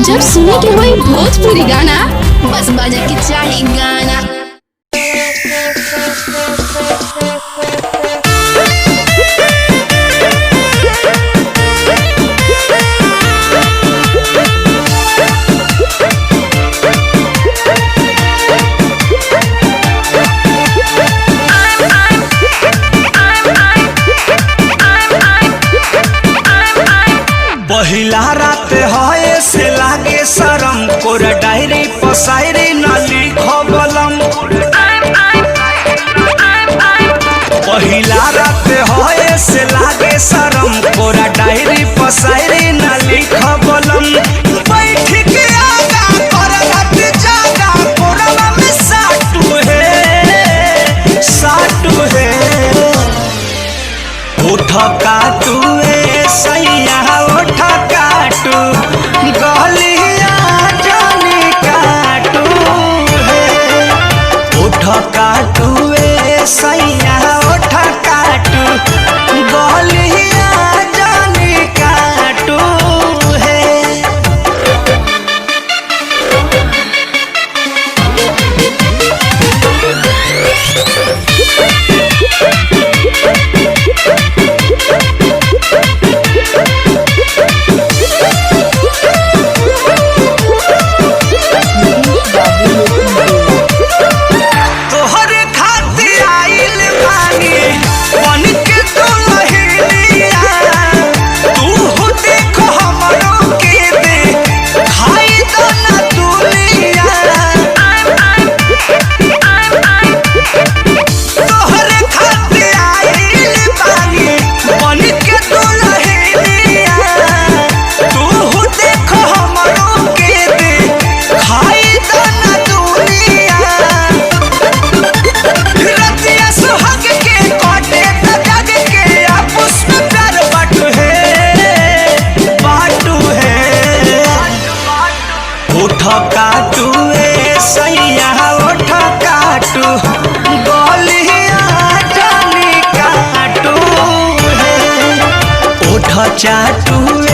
जब सुने के होई भोजपुरी गाना, बस बजे के चाही गाना। पहिला रात है से लागे शरम, कोरा डायरी पसायरी न लिखबलम। पहिला रात है से लागे शरम, कोरा डायरी पसायरी न लिखबलम। बैठ के आगा करत जागा, कोरवा में साटू है उठ काटू सैया उठ काटू, गलिया जानी काटू है। उठ काटू सैया उठ काटू, गलिया जानी काटू है। उठ काटू सैया उठ काटू, गलिया जानी काटू है। उठ चाटू